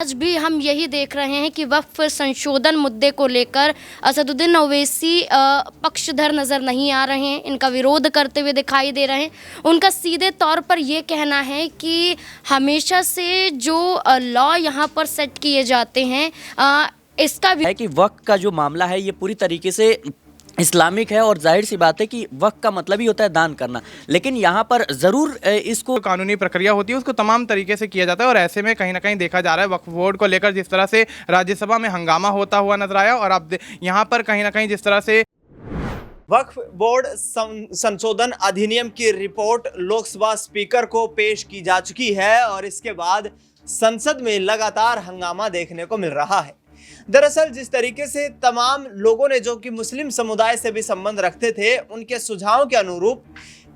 आज भी हम यही देख रहे हैं कि वक्फ संशोधन मुद्दे को लेकर असदुद्दीन ओवैसी पक्षधर नज़र नहीं आ रहे हैं, इनका विरोध करते हुए दिखाई दे रहे हैं। उनका सीधे तौर पर ये कहना है कि हमेशा से जो लॉ यहाँ पर सेट किए जाते हैं इसका है कि वक्फ का जो मामला है ये पूरी तरीके से इस्लामिक है और जाहिर सी बात है कि वक्फ का मतलब ही होता है दान करना, लेकिन यहाँ पर ज़रूर इसको जो कानूनी प्रक्रिया होती है उसको तमाम तरीके से किया जाता है। और ऐसे में कहीं ना कहीं देखा जा रहा है वक्फ बोर्ड को लेकर जिस तरह से राज्यसभा में हंगामा होता हुआ नजर आया, और अब यहाँ पर कहीं ना कहीं जिस तरह से वक्फ बोर्ड संशोधन अधिनियम की रिपोर्ट लोकसभा स्पीकर को पेश की जा चुकी है और इसके बाद संसद में लगातार हंगामा देखने को मिल रहा है। दरअसल जिस तरीके से तमाम लोगों ने जो कि मुस्लिम समुदाय से भी संबंध रखते थे, उनके सुझाव के अनुरूप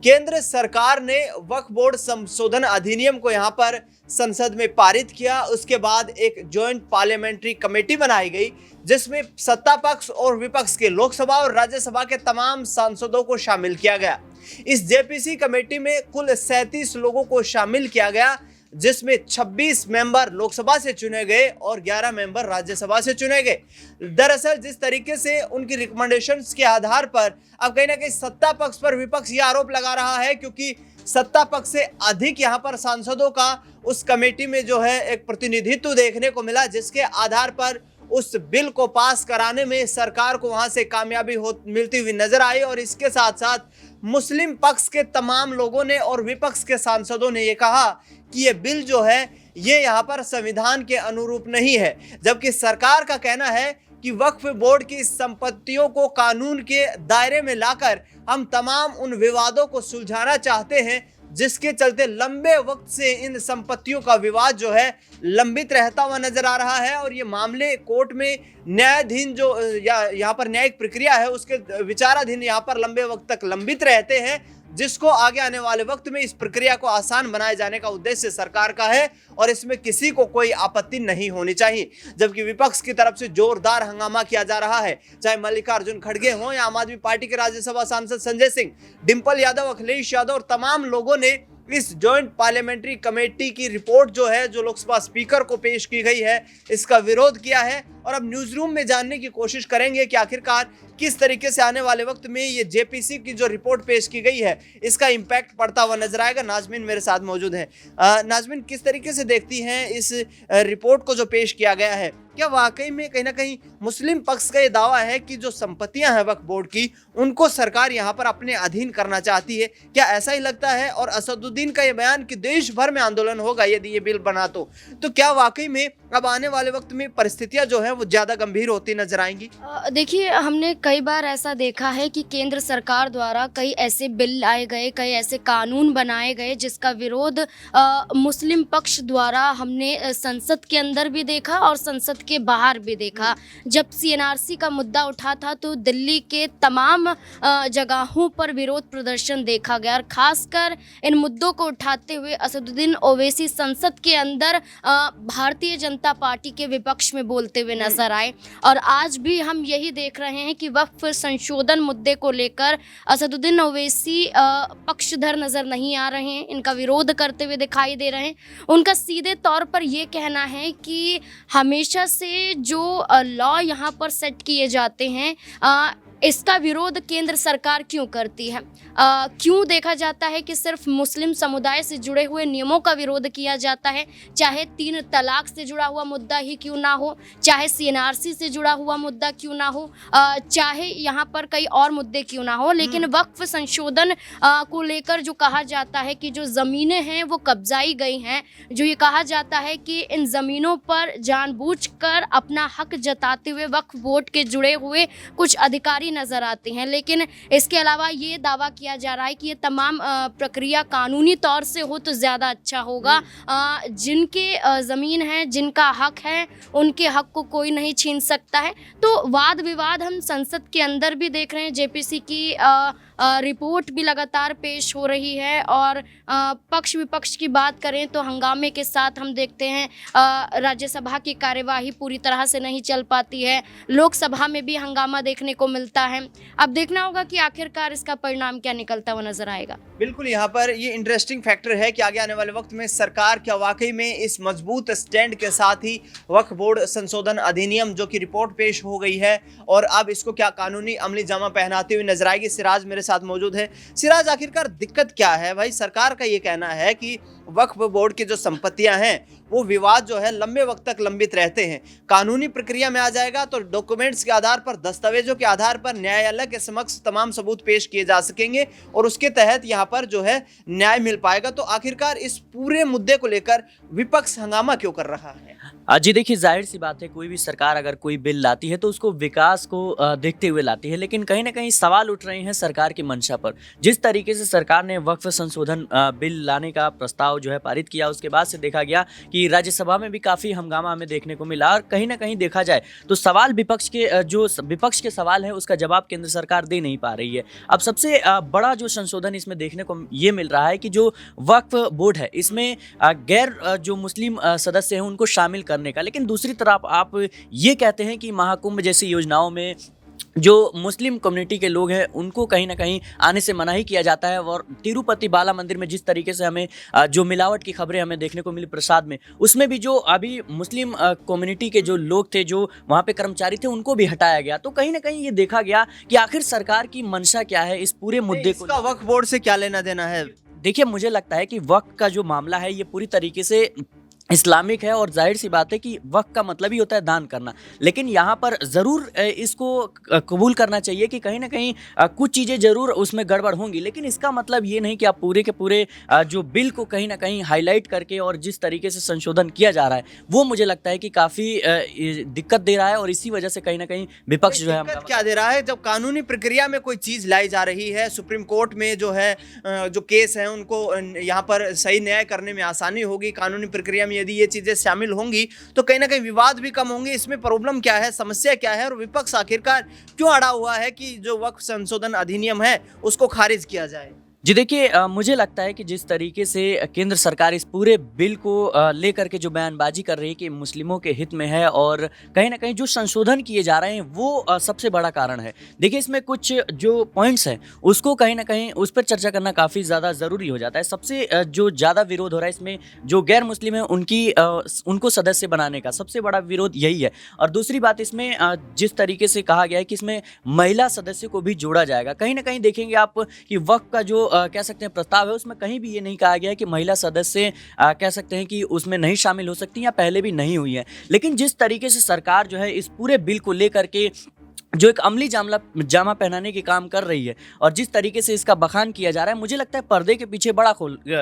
केंद्र सरकार ने वक्फ बोर्ड संशोधन अधिनियम को यहां पर संसद में पारित किया। उसके बाद एक जॉइंट पार्लियामेंट्री कमेटी बनाई गई जिसमें सत्ता पक्ष और विपक्ष के लोकसभा और राज्यसभा के तमाम सांसदों को शामिल किया गया। इस जेपीसी कमेटी में कुल 37 लोगों को शामिल किया गया, जिसमें 26 मेंबर लोकसभा से चुने गए और 11 मेंबर राज्यसभा से चुने गए। दरअसल जिस तरीके से उनकी रिकमेंडेशंस के आधार पर अब कहीं ना कहीं सत्ता पक्ष पर विपक्ष ये आरोप लगा रहा है, क्योंकि सत्ता पक्ष से अधिक यहां पर सांसदों का उस कमेटी में जो है एक प्रतिनिधित्व देखने को मिला, जिसके आधार पर उस बिल को पास कराने में सरकार को वहां से कामयाबी मिलती हुई नजर आई। और इसके साथ साथ मुस्लिम पक्ष के तमाम लोगों ने और विपक्ष के सांसदों ने ये कहा कि ये बिल जो है ये यहाँ पर संविधान के अनुरूप नहीं है, जबकि सरकार का कहना है कि वक्फ बोर्ड की संपत्तियों को कानून के दायरे में लाकर हम तमाम उन विवादों को सुलझाना चाहते हैं, जिसके चलते लंबे वक्त से इन संपत्तियों का विवाद जो है लंबित रहता हुआ नजर आ रहा है। और ये मामले कोर्ट में न्यायाधीन जो यहाँ पर न्यायिक प्रक्रिया है उसके विचाराधीन यहाँ पर लंबे वक्त तक लंबित रहते हैं, जिसको आगे आने वाले वक्त में इस प्रक्रिया को आसान बनाए जाने का उद्देश्य सरकार का है और इसमें किसी को कोई आपत्ति नहीं होनी चाहिए। जबकि विपक्ष की तरफ से जोरदार हंगामा किया जा रहा है, चाहे मल्लिकार्जुन खड़गे हों या आम आदमी पार्टी के राज्यसभा सांसद संजय सिंह, डिंपल यादव, अखिलेश यादव और तमाम लोगों ने इस जॉइंट पार्लियामेंट्री कमेटी की रिपोर्ट जो है जो लोकसभा स्पीकर को पेश की गई है इसका विरोध किया है। और अब न्यूज रूम में जानने की कोशिश करेंगे कि आखिरकार किस तरीके से आने वाले वक्त में ये जेपीसी की जो रिपोर्ट पेश की गई है इसका इम्पैक्ट पड़ता हुआ नजर आएगा। नाजमीन मेरे साथ मौजूद है। नाजमीन, किस तरीके से देखती हैं इस रिपोर्ट को जो पेश किया गया है? क्या वाकई में कहीं ना कहीं मुस्लिम पक्ष का ये दावा है कि जो संपत्तियां हैं वक्फ बोर्ड की उनको सरकार यहाँ पर अपने अधीन करना चाहती है? क्या ऐसा ही लगता है? और असदुद्दीन का ये बयान कि देश भर में आंदोलन होगा यदि ये बिल बना तो क्या वाकई में अब आने वाले वक्त में परिस्थितियां जो है वो ज्यादा गंभीर होती नजर आएंगी? देखिए, हमने कई बार ऐसा देखा है कि केंद्र सरकार द्वारा कई ऐसे बिल लाए गए, कई ऐसे कानून बनाए गए जिसका विरोध मुस्लिम पक्ष द्वारा हमने संसद के अंदर भी देखा और संसद के बाहर भी देखा। जब सीएनआरसी का मुद्दा उठा था तो दिल्ली के तमाम जगहों पर विरोध प्रदर्शन देखा गया और खासकर इन मुद्दों को उठाते हुए असदुद्दीन ओवैसी संसद के अंदर भारतीय जनता पार्टी के विपक्ष में बोलते हुए नजर आए। और आज भी हम यही देख रहे हैं कि वक्फ संशोधन मुद्दे को लेकर असदुद्दीन ओवैसी पक्षधर नजर नहीं आ रहे हैं, इनका विरोध करते हुए दिखाई दे रहे हैं। उनका सीधे तौर पर ये कहना है कि हमेशा से जो लॉ यहाँ पर सेट किए जाते हैं इसका विरोध केंद्र सरकार क्यों करती है? क्यों देखा जाता है कि सिर्फ मुस्लिम समुदाय से जुड़े हुए नियमों का विरोध किया जाता है, चाहे 3 तलाक से जुड़ा हुआ मुद्दा ही क्यों ना हो, चाहे सीएनआरसी से जुड़ा हुआ मुद्दा क्यों ना हो, चाहे यहाँ पर कई और मुद्दे क्यों ना हो, लेकिन वक्फ संशोधन को लेकर जो कहा जाता है कि जो ज़मीनें हैं वो कब्जाई गई हैं, जो ये कहा जाता है कि इन ज़मीनों पर जानबूझकर अपना हक जताते हुए वक्फ बोर्ड के जुड़े हुए कुछ अधिकारी नजर आते हैं। लेकिन इसके अलावा ये दावा किया जा रहा है कि ये तमाम प्रक्रिया कानूनी तौर से हो तो ज़्यादा अच्छा होगा। जिनके ज़मीन है, जिनका हक है, उनके हक को कोई नहीं छीन सकता है। तो वाद विवाद हम संसद के अंदर भी देख रहे हैं। जेपीसी की रिपोर्ट भी लगातार पेश हो रही है और पक्ष विपक्ष की बात करें तो हंगामे के साथ हम देखते हैं राज्यसभा की कार्यवाही पूरी तरह से नहीं चल पाती है, लोकसभा में भी हंगामा देखने को मिलता है। अब देखना होगा कि आखिरकार इसका परिणाम क्या निकलता हुआ नजर आएगा। बिल्कुल, यहाँ पर ये इंटरेस्टिंग फैक्टर है कि आगे आने वाले वक्त में सरकार क्या वाकई में इस मजबूत स्टैंड के साथ ही वक्फ बोर्ड संशोधन अधिनियम जो कि रिपोर्ट पेश हो गई है और अब इसको क्या कानूनी अमली जामा पहनाती हुई नजर आएगी। सिराज मेरे साथ मौजूद है। सिराज, आखिरकार दिक्कत क्या है भाई? सरकार का ये कहना है कि वक्फ बोर्ड की जो संपत्तियां हैं वो विवाद जो है लंबे वक्त तक लंबित रहते हैं, कानूनी प्रक्रिया में आ जाएगा तो डॉक्यूमेंट्स के आधार पर, दस्तावेजों के आधार पर न्यायालय के समक्ष तमाम सबूत पेश किए जा सकेंगे और उसके तहत यहाँ पर जो है न्याय मिल पाएगा। तो आखिरकार इस पूरे मुद्दे को लेकर विपक्ष हंगामा क्यों कर रहा है? जी देखिए, जाहिर सी बात है, कोई भी सरकार अगर कोई बिल लाती है तो उसको विकास को देखते हुए लाती है, लेकिन कहीं ना कहीं सवाल उठ रहे हैं सरकार की मंशा पर। जिस तरीके से सरकार ने वक्फ संशोधन बिल लाने का प्रस्ताव जो है पारित किया, उसके बाद से देखा गया कि राज्यसभा में भी काफ़ी हंगामा हमें देखने को मिला और कहीं ना कहीं देखा जाए तो सवाल विपक्ष के सवाल है उसका जवाब केंद्र सरकार दे नहीं पा रही है। अब सबसे बड़ा जो संशोधन इसमें देखने को ये मिल रहा है कि जो वक्फ बोर्ड है इसमें गैर जो मुस्लिम सदस्य हैं उनको शामिल करने का, लेकिन दूसरी तरफ आप ये कहते हैं कि महाकुंभ जैसी योजनाओं में जो मुस्लिम कम्युनिटी के लोग हैं उनको कहीं ना कहीं आने से मना ही किया जाता है। और तिरुपति बाला मंदिर में जिस तरीके से हमें जो मिलावट की खबरें हमें देखने को मिली प्रसाद में, उसमें भी जो अभी मुस्लिम कम्युनिटी के जो लोग थे, जो वहाँ पे कर्मचारी थे, उनको भी हटाया गया। तो कहीं ना कहीं ये देखा गया कि आखिर सरकार की मंशा क्या है इस पूरे मुद्दे को। इसका वक्फ बोर्ड से क्या लेना देना है? देखिए, मुझे लगता है कि वक्फ का जो मामला है ये पूरी तरीके से इस्लामिक है और जाहिर सी बात है कि वक्फ का मतलब ही होता है दान करना, लेकिन यहाँ पर ज़रूर इसको कबूल करना चाहिए कि कहीं ना कहीं कुछ चीज़ें ज़रूर उसमें गड़बड़ होंगी, लेकिन इसका मतलब ये नहीं कि आप पूरे के पूरे जो बिल को कहीं ना कहीं हाईलाइट करके और जिस तरीके से संशोधन किया जा रहा है वो मुझे लगता है कि काफ़ी दिक्कत दे रहा है और इसी वजह से कहीं ना कहीं विपक्ष जो है क्या दे रहा है। जब कानूनी प्रक्रिया में कोई चीज़ लाई जा रही है, सुप्रीम कोर्ट में जो है जो केस है उनको यहाँ पर सही न्याय करने में आसानी होगी, कानूनी प्रक्रिया में यदि ये चीजें शामिल होंगी तो कहीं ना कहीं विवाद भी कम होंगे। इसमें प्रॉब्लम क्या है, समस्या क्या है और विपक्ष आखिरकार क्यों अड़ा हुआ है कि जो वक्फ संशोधन अधिनियम है उसको खारिज किया जाए? जी देखिए, मुझे लगता है कि जिस तरीके से केंद्र सरकार इस पूरे बिल को लेकर के जो बयानबाजी कर रही है कि मुस्लिमों के हित में है और कहीं ना कहीं जो संशोधन किए जा रहे हैं वो सबसे बड़ा कारण है। देखिए, इसमें कुछ जो पॉइंट्स हैं उसको कहीं ना कहीं उस पर चर्चा करना काफ़ी ज़्यादा ज़रूरी हो जाता है। सबसे जो ज़्यादा विरोध हो रहा है इसमें जो गैर मुस्लिम है उनको सदस्य बनाने का सबसे बड़ा विरोध यही है। और दूसरी बात, इसमें जिस तरीके से कहा गया है कि इसमें महिला सदस्य को भी जोड़ा जाएगा, कहीं ना कहीं देखेंगे आप कि वक्फ का जो कह सकते हैं प्रस्ताव है उसमें कहीं भी ये नहीं कहा गया है कि महिला सदस्य कह सकते हैं कि उसमें नहीं शामिल हो सकती या पहले भी नहीं हुई है। लेकिन जिस तरीके से सरकार जो है इस पूरे बिल को लेकर के जो एक अमली जामा पहनाने के काम कर रही है और जिस तरीके से इसका बखान किया जा रहा है, मुझे लगता है पर्दे के पीछे बड़ा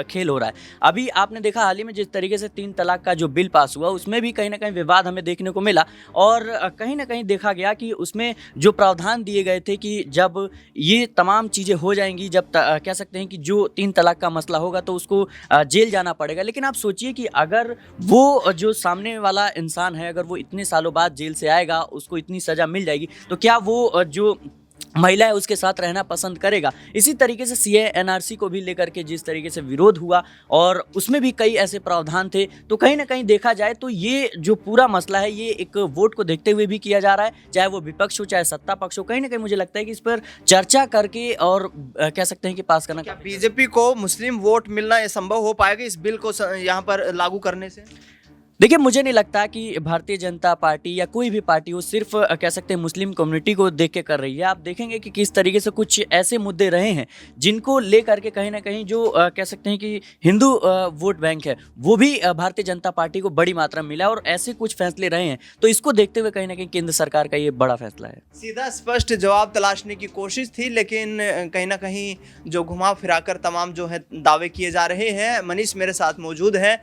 खेल हो रहा है। अभी आपने देखा हाल ही में जिस तरीके से 3 तलाक का जो बिल पास हुआ उसमें भी कहीं ना कहीं विवाद हमें देखने को मिला और कहीं ना कहीं देखा गया कि उसमें जो प्रावधान दिए गए थे कि जब ये तमाम चीज़ें हो जाएंगी, जब कह सकते हैं कि जो 3 तलाक का मसला होगा तो उसको जेल जाना पड़ेगा। लेकिन आप सोचिए कि अगर वो जो सामने वाला इंसान है अगर वो इतने सालों बाद जेल से आएगा, उसको इतनी सज़ा मिल जाएगी, तो क्या वो जो महिला है उसके साथ रहना पसंद करेगा? इसी तरीके से सीए एनआरसी को भी लेकर के जिस तरीके से विरोध हुआ और उसमें भी कई ऐसे प्रावधान थे, तो कहीं ना कहीं देखा जाए तो ये जो पूरा मसला है ये एक वोट को देखते हुए भी किया जा रहा है, चाहे वो विपक्ष हो चाहे सत्ता पक्ष हो। कहीं ना कहीं मुझे लगता है कि इस पर चर्चा करके और कह सकते हैं कि पास करना। क्या बीजेपी को मुस्लिम वोट मिलना संभव हो पाएगा इस बिल को यहाँ पर लागू करने से? देखिए, मुझे नहीं लगता कि भारतीय जनता पार्टी या कोई भी पार्टी वो सिर्फ कह सकते हैं मुस्लिम कम्युनिटी को देख के कर रही है। आप देखेंगे कि किस तरीके से कुछ ऐसे मुद्दे रहे हैं जिनको लेकर के कहीं ना कहीं जो कह सकते हैं कि हिंदू वोट बैंक है वो भी भारतीय जनता पार्टी को बड़ी मात्रा में मिला और ऐसे कुछ फैसले रहे हैं। तो इसको देखते हुए कहीं ना कहीं केंद्र सरकार का ये बड़ा फैसला है। सीधा स्पष्ट जवाब तलाशने की कोशिश थी, लेकिन कहीं ना कहीं जो घुमा फिराकर तमाम जो है दावे किए जा रहे हैं। मनीष मेरे साथ मौजूद है।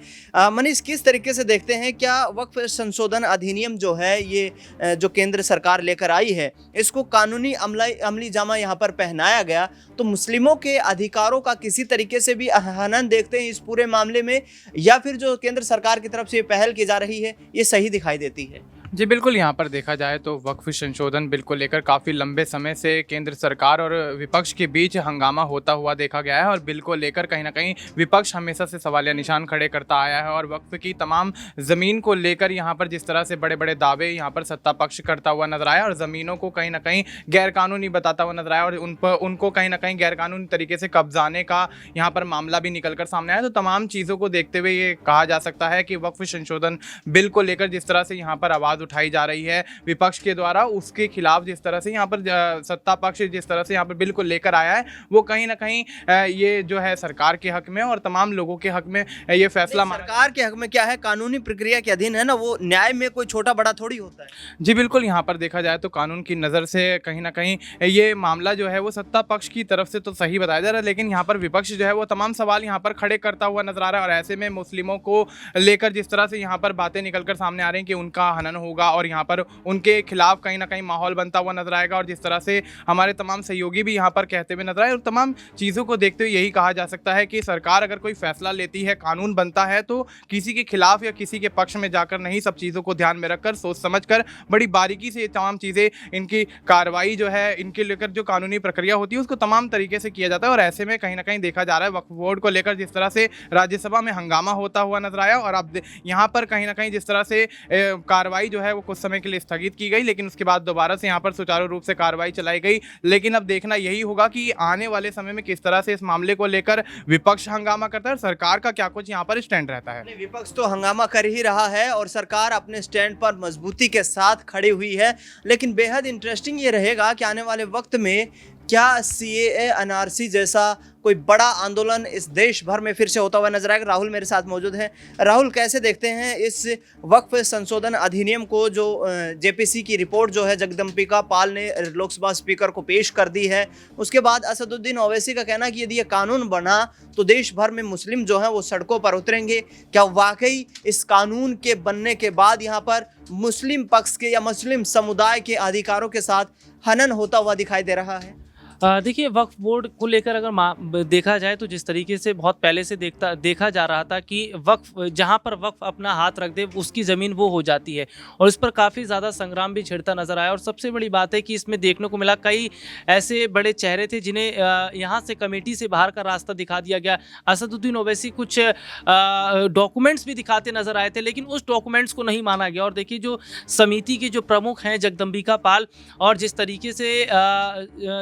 मनीष, किस तरीके से देखते हैं, क्या वक्फ संशोधन अधिनियम जो है ये जो केंद्र सरकार लेकर आई है इसको कानूनी अमली जामा यहाँ पर पहनाया गया तो मुस्लिमों के अधिकारों का किसी तरीके से भी हनन देखते हैं इस पूरे मामले में, या फिर जो केंद्र सरकार की तरफ से ये पहल की जा रही है ये सही दिखाई देती है? जी बिल्कुल, यहाँ पर देखा जाए तो वक्फ संशोधन बिल को लेकर काफ़ी लंबे समय से केंद्र सरकार और विपक्ष के बीच हंगामा होता हुआ देखा गया है और बिल को लेकर कहीं न कहीं विपक्ष हमेशा से सवालिया निशान खड़े करता आया है और वक्फ की तमाम ज़मीन को लेकर यहाँ पर जिस तरह से बड़े-बड़े दावे यहाँ पर सत्ता पक्ष करता हुआ नजर आया और ज़मीनों को कहीं न कहीं गैरकानूनी बताता हुआ नजर आया और उनको कहीं न कहीं गैरकानूनी तरीके से कब्जाने का यहाँ पर मामला भी निकल कर सामने आया। तो तमाम चीज़ों को देखते हुए ये कहा जा सकता है कि वक्फ संशोधन बिल को लेकर जिस तरह से यहाँ पर आवाज़ उठाई जा रही है विपक्ष के द्वारा, उसके खिलाफ जिस तरह से यहाँ पर सत्ता पक्ष जिस तरह से यहाँ पर बिल को लेकर आया है वो कहीं ना कहीं ये जो है सरकार के हक में और तमाम लोगों के हक में ये फैसला सरकार के हक में क्या है, कानूनी प्रक्रिया के अधीन है ना, वो न्याय में कोई छोटा बड़ा थोड़ी होता है। जी बिल्कुल, यहाँ पर देखा जाए तो कानून की नज़र से कहीं ना कहीं ये मामला जो है वो सत्ता पक्ष की तरफ से तो सही बताया जा रहा है, लेकिन यहाँ पर विपक्ष जो है वो तमाम सवाल यहाँ पर खड़े करता हुआ नजर आ रहा है और ऐसे में मुस्लिमों को लेकर जिस तरह से यहाँ पर बातें निकलकर सामने आ रही हैं कि उनका हनन होगा और यहाँ पर उनके खिलाफ कहीं ना कहीं माहौल बनता हुआ नजर आएगा और जिस तरह से हमारे तमाम सहयोगी भी यहाँ पर कहते हुए नजर आए और तमाम चीज़ों को देखते हुए यही कहा जा सकता है कि सरकार अगर कोई फैसला लेती है, कानून बनता है तो किसी के खिलाफ या किसी के पक्ष में जाकर नहीं, सब चीज़ों को ध्यान में रखकर सोच समझकर बड़ी बारीकी से ये तमाम चीज़ें, इनकी कार्रवाई जो है, इनके लेकर जो कानूनी प्रक्रिया होती है उसको तमाम तरीके से किया जाता है और ऐसे में कहीं ना कहीं देखा जा रहा है वक्फ बोर्ड को लेकर जिस तरह से राज्यसभा में हंगामा होता हुआ नजर आया और अब यहाँ पर कहीं ना कहीं जिस तरह से कार्रवाई जो है वो कुछ समय के लिए स्थगित की गई, लेकिन उसके बाद दोबारा से यहाँ पर सुचारू रूप से कार्रवाई चलाई गई। लेकिन अब देखना यही होगा कि आने वाले समय में किस तरह से इस मामले को लेकर विपक्ष हंगामा करता है और सरकार का क्या कुछ यहाँ पर स्टैंड रहता है। विपक्ष तो हंगामा कर ही रहा है और सरकार अपने स्टैंड पर मजबूती के साथ खड़ी हुई है, लेकिन बेहद इंटरेस्टिंग ये रहेगा कि आने वाले वक्त में क्या CAA NRC जैसा कोई बड़ा आंदोलन इस देश भर में फिर से होता हुआ नजर आएगा। राहुल मेरे साथ मौजूद है। राहुल, कैसे देखते हैं इस वक्फ संशोधन अधिनियम को, जो JPC की रिपोर्ट जो है जगदम्बिका पाल ने लोकसभा स्पीकर को पेश कर दी है, उसके बाद असदुद्दीन ओवैसी का कहना कि यदि ये कानून बना तो देश भर में मुस्लिम जो हैं वो सड़कों पर उतरेंगे। क्या वाकई इस कानून के बनने के बाद यहाँ पर मुस्लिम पक्ष के या मुस्लिम समुदाय के अधिकारों के साथ हनन होता हुआ दिखाई दे रहा है? देखिए, वक्फ बोर्ड को लेकर अगर देखा जाए तो जिस तरीके से बहुत पहले से देखा जा रहा था कि वक्फ, जहां पर वक्फ अपना हाथ रख दे उसकी ज़मीन वो हो जाती है और इस पर काफ़ी ज़्यादा संग्राम भी छिड़ता नज़र आया। और सबसे बड़ी बात है कि इसमें देखने को मिला कई ऐसे बड़े चेहरे थे जिन्हें यहाँ से कमेटी से बाहर का रास्ता दिखा दिया गया। असदुद्दीन ओवैसी कुछ डॉक्यूमेंट्स भी दिखाते नज़र आए थे, लेकिन उस डॉक्यूमेंट्स को नहीं माना गया। और देखिए, जो समिति के जो प्रमुख हैं जगदम्बिका पाल, और जिस तरीके से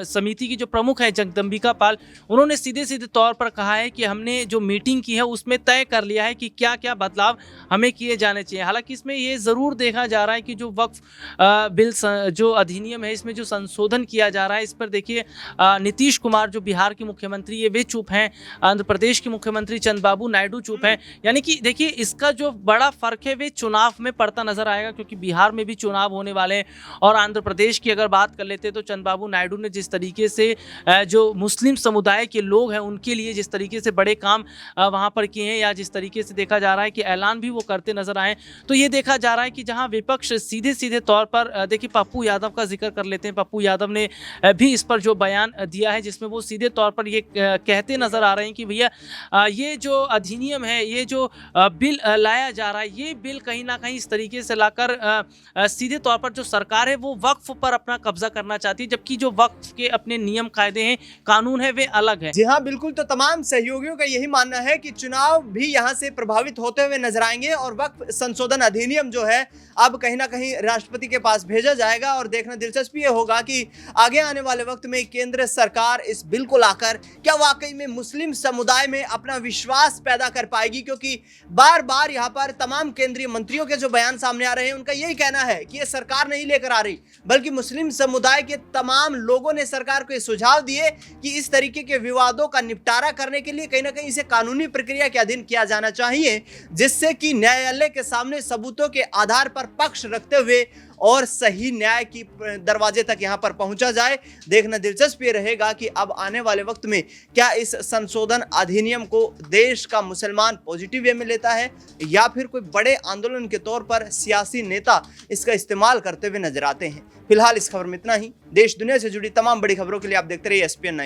समिति की जो प्रमुख है जगदम्बिका पाल, उन्होंने सीधे सीधे तौर पर कहा है कि हमने जो मीटिंग की है उसमें तय कर लिया है कि क्या क्या बदलाव हमें किए जाने चाहिए। हालांकि इसमें ये ज़रूर देखा जा रहा है कि जो वक्फ बिल जो अधिनियम है इसमें जो संशोधन किया जा रहा है, इस पर देखिए नीतीश कुमार जो बिहार के मुख्यमंत्री है वे चुप हैं, आंध्र प्रदेश के मुख्यमंत्री चंद्रबाबू नायडू चुप हैं। यानी कि देखिए, इसका जो बड़ा फ़र्क है वे चुनाव में पड़ता नज़र आएगा, क्योंकि बिहार में भी चुनाव होने वाले हैं। और आंध्र प्रदेश की अगर बात कर लेते हैं तो चंद्रबाबू नायडू ने जिस तरीके से जो मुस्लिम समुदाय के लोग हैं उनके लिए जिस तरीके से बड़े काम वहाँ पर किए हैं, या जिस तरीके से देखा जा रहा है कि ऐलान भी वो करते नजर आए, तो ये देखा जा रहा है कि जहाँ विपक्ष सीधे सीधे तौर पर, देखिए पप्पू यादव का जिक्र कर लेते हैं। पप्पू यादव ने भी इस पर जो बयान दिया है जिसमें वो सीधे तौर पर ये कहते नजर आ रहे हैं कि भैया ये जो अधिनियम है, ये जो बिल लाया जा रहा है, ये बिल कहीं ना कहीं इस तरीके से लाकर सीधे तौर पर जो सरकार है वो वक्फ पर अपना कब्जा करना चाहती है, जबकि जो वक्फ के अपने नियम कायदे हैं, कानून है, वे अलग है। जी हाँ, बिल्कुल। तो तमाम सहयोगियों का यही मानना है कि चुनाव भी यहाँ से प्रभावित होते हुए नजर आएंगे और वक्फ संशोधन अधिनियम जो है अब कहीं ना कहीं राष्ट्रपति के पास भेजा जाएगा और देखना दिलचस्प ये होगा कि आगे आने वाले वक्त में केंद्र सरकार इस बिल को लाकर क्या वाकई में मुस्लिम समुदाय में अपना विश्वास पैदा कर पाएगी, क्योंकि बार बार यहाँ पर तमाम केंद्रीय मंत्रियों के जो बयान सामने आ रहे हैं उनका यही कहना है कि ये सरकार नहीं लेकर आ रही, बल्कि मुस्लिम समुदाय के तमाम लोगों ने सरकार को सुझाव दिए कि इस तरीके के विवादों का निपटारा करने के लिए कहीं ना कहीं इसे कानूनी प्रक्रिया के अधीन किया जाना चाहिए, जिससे कि न्यायालय के सामने सबूतों के आधार पर पक्ष रखते हुए और सही न्याय की दरवाजे तक यहां पर पहुंचा जाए। देखना दिलचस्प ये रहेगा कि अब आने वाले वक्त में क्या इस संशोधन अधिनियम को देश का मुसलमान पॉजिटिव वे में लेता है या फिर कोई बड़े आंदोलन के तौर पर सियासी नेता इसका इस्तेमाल करते हुए नजर आते हैं। फिलहाल इस खबर में इतना ही। देश दुनिया से जुड़ी तमाम बड़ी खबरों के लिए आप देखते रहिए SPN9।